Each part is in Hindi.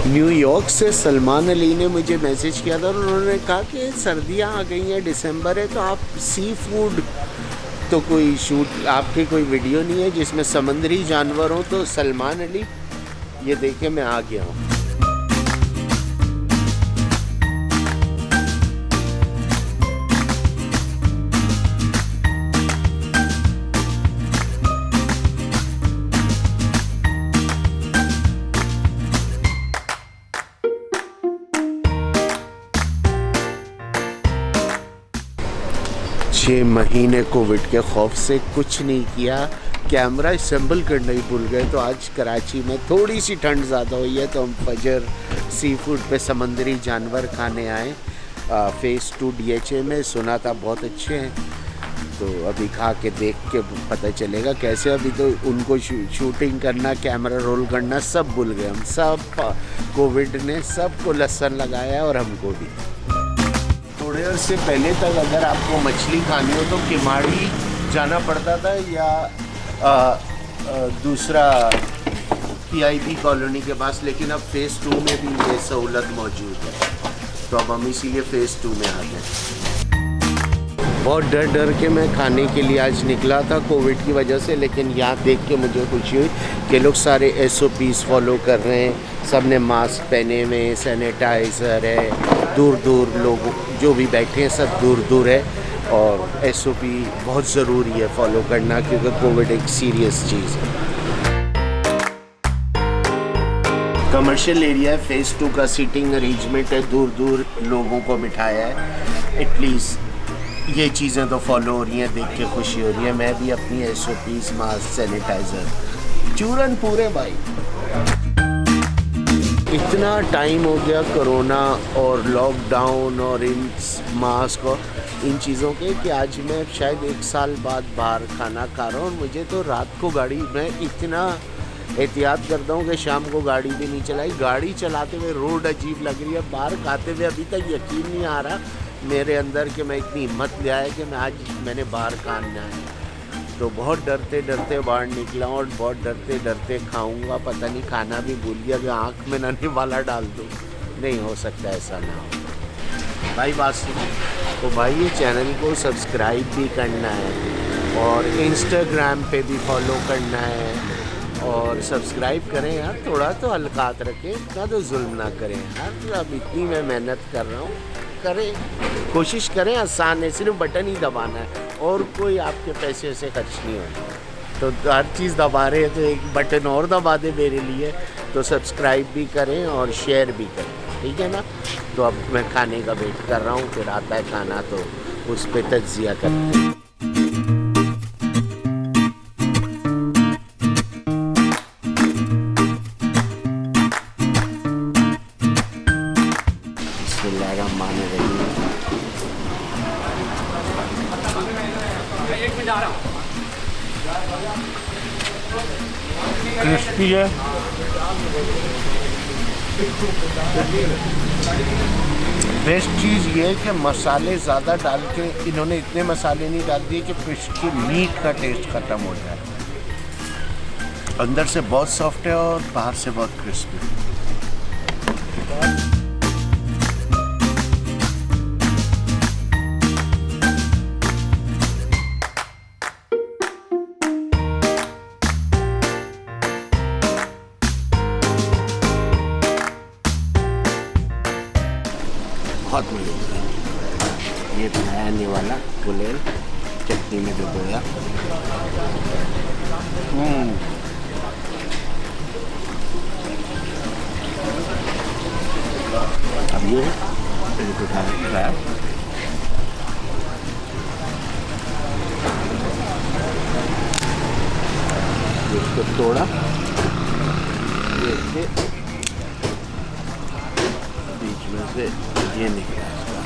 न्यूयॉर्क से सलमान अली ने मुझे मैसेज किया था और उन्होंने कहा कि सर्दियाँ आ गई हैं, दिसंबर है, तो आप सी फूड, तो कोई शूट आपके कोई वीडियो नहीं है जिसमें समंदरी जानवर हो? तो सलमान अली, ये देखे मैं आ गया हूँ। 6 महीने कोविड के खौफ से कुछ नहीं किया, कैमरा असेंबल करना ही भूल गए। तो आज कराची में थोड़ी सी ठंड ज़्यादा हुई है तो हम फजर सी फूड पे समंदरी जानवर खाने आए। फेज़ 2 DHA में सुना था बहुत अच्छे हैं, तो अभी खा के देख के पता चलेगा कैसे। अभी तो उनको शूटिंग करना, कैमरा रोल करना सब भूल गए हम सब। कोविड ने सबको लहसन लगाया और हमको भी। थोड़े अरसे पहले तक अगर आपको मछली खानी हो तो किमाड़ी जाना पड़ता था या दूसरा PIB कॉलोनी के पास, लेकिन अब फेज़ 2 में भी ये सहूलत मौजूद है, तो अब हम इसीलिए फेज़ 2 में आ गए। बहुत डर के मैं खाने के लिए आज निकला था कोविड की वजह से, लेकिन यहाँ देख के मुझे खुशी हुई कि लोग सारे SOPs फॉलो कर रहे हैं। सब ने मास्क पहने हुए, सैनिटाइज़र है, दूर लोग जो भी बैठे हैं सब दूर है, और SOP बहुत ज़रूरी है फॉलो करना, क्योंकि कोविड एक सीरियस चीज़ है। कमर्शियल एरिया है, फेज़ 2 का सीटिंग अरेंजमेंट है, दूर लोगों को बिठाया है। एटलीस्ट ये चीज़ें तो फॉलो हो रही हैं, देख के खुशी हो रही है। मैं भी अपनी SOPs, मास्क, सैनिटाइज़र चूरन पूरे भाई। इतना टाइम हो गया कोरोना और लॉकडाउन और इन मास्क और इन चीज़ों के कि आज मैं शायद 1 साल बाद बाहर खाना खा रहा हूँ। और मुझे तो रात को गाड़ी, मैं इतना एहतियात करता हूँ कि शाम को गाड़ी भी नहीं चलाई। गाड़ी चलाते हुए रोड अजीब लग रही है, बाहर खाते हुए अभी तक यकीन नहीं आ रहा मेरे अंदर कि मैं इतनी हिम्मत ले आया कि मैंने बाहर खाना है। तो बहुत डरते बाहर निकला और बहुत डरते खाऊंगा, पता नहीं खाना भी भूल गया कि आँख में नने वाला डाल दूँ। नहीं हो सकता ऐसा ना हो भाई। बात सुनो तो भाई, ये चैनल को सब्सक्राइब भी करना है और इंस्टाग्राम पे भी फॉलो करना है, और सब्सक्राइब करें यार, थोड़ा तो हल्कात रखें, इतना तो जुल्म ना करें यार। अब इतनी मैं मेहनत कर रहा हूँ, करें, कोशिश करें। आसान है, सिर्फ बटन ही दबाना है और कोई आपके पैसे से खर्च नहीं होना। तो हर चीज़ दबा रहे हैं तो एक बटन और दबा दे मेरे लिए, तो सब्सक्राइब भी करें और शेयर भी करें, ठीक है ना। तो अब मैं खाने का वेट कर रहा हूँ, फिर आता है खाना तो उस पर तज्जिया करते हैं। क्रिस्पी है, बेस्ट चीज़ ये है कि मसाले ज़्यादा डाल के इन्होंने इतने मसाले नहीं डाल दिए कि फिश की मीट का टेस्ट ख़त्म हो जाए। अंदर से बहुत सॉफ्ट है और बाहर से बहुत क्रिस्पी। बहुत मिलेगी। ये बनाने वाला गुलेल चटनी में डुबोया। अब ये उठा रहा है, इसको तोड़ा, ये बीच में से ये निकला इसका।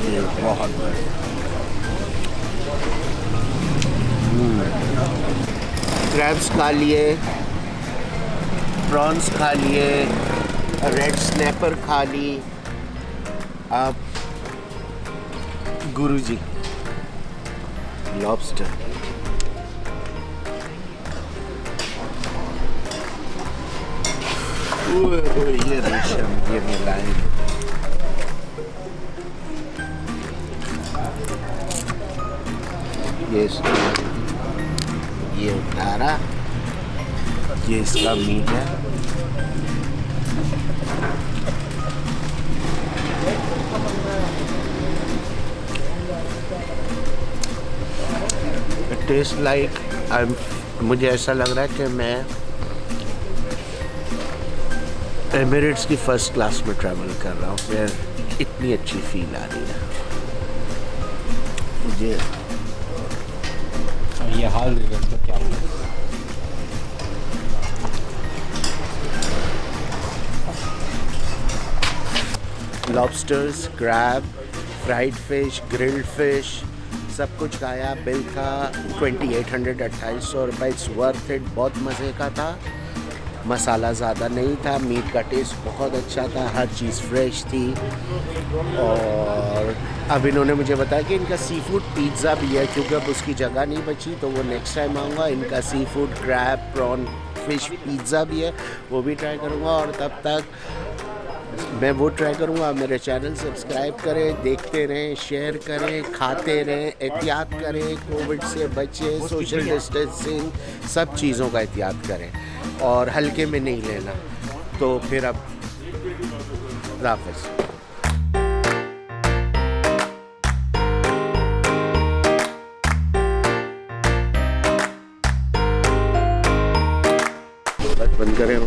ये बहुत क्रैब्स खा लिए, प्रॉन्स खा लिए, रेड स्नैपर खा ली। आप गुरुजी लॉबस्टर। ये रेशम, ये मुलायम। ये उतारा, ये इसका मीट है। टेस्ट लाइक मुझे ऐसा लग रहा है कि मैं एमिरेट्स की फर्स्ट क्लास में ट्रैवल कर रहा हूँ। फिर इतनी अच्छी फील आ रही है मुझे। ये हाल तो क्या होगा? Lobsters, crab, fried fish, grilled fish, सब कुछ खाया। बिल था 2800, 2800 रुपये। It's worth it. बहुत मज़े का था। मसाला ज़्यादा नहीं था। मीट का टेस्ट बहुत अच्छा था। हर चीज़ फ्रेश थी। और अब इन्होंने मुझे बताया कि इनका सी फूड पिज़्ज़ा भी है, क्योंकि अब उसकी जगह नहीं बची, तो वो नेक्स्ट टाइम आऊँगा। इनका seafood crab, prawn, fish pizza भी है, वो भी ट्राई करूँगा। और तब तक मैं वो ट्राई करूँगा। मेरे चैनल सब्सक्राइब करें, देखते रहें, शेयर करें, खाते रहें, एहतियात करें, कोविड से बचें, सोशल डिस्टेंसिंग, सब चीज़ों का एहतियात करें और हल्के में नहीं लेना। तो फिर अब हाफ़िज़। बंद करें।